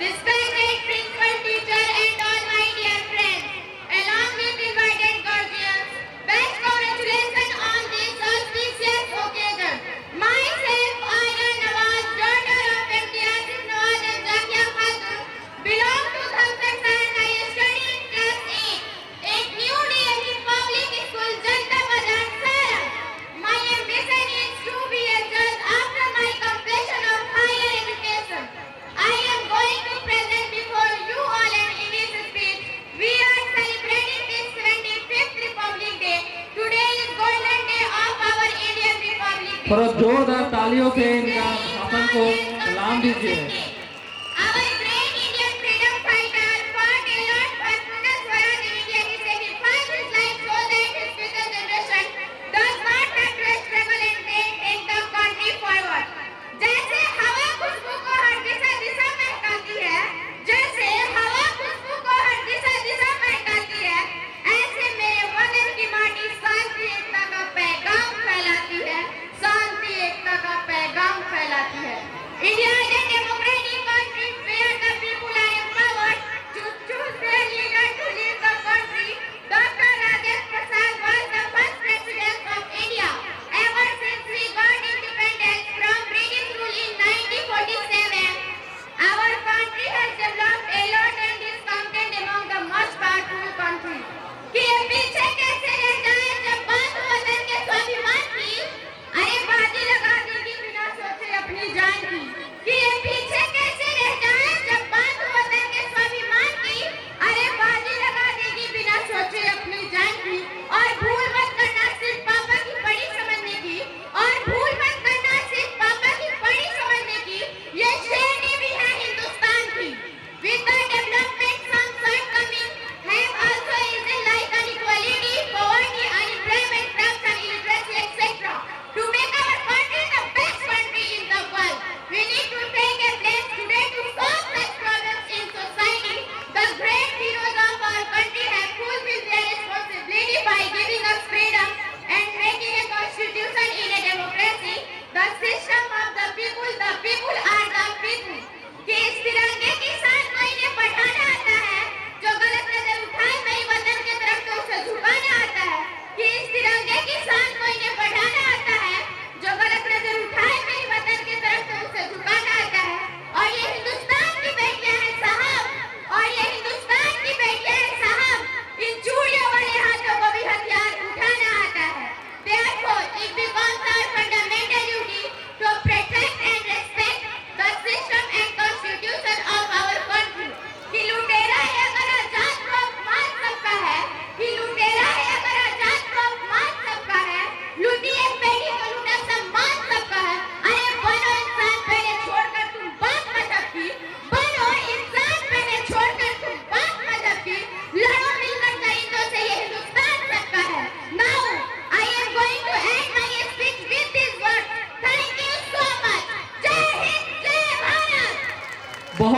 Respected principal, teacher, and all my dear friends, along with invited guardians, best congratulations on this auspicious occasion. Myself, Aya Nawaz, daughter of Imtiaz Ibn Nawaz and Zakia Khatun, belong to third section and I study in class 8 at New Delhi Public School, Janta Bazar, Saran. My ambition is to be a judge after my completion of higher education. I am going to present before you all an English speech. We are celebrating this 25th Republic Day. Today is golden day of our Indian Republic Day. थोड़ा जोरदार तालियों से इनका भाषण को सलाम दीजिए।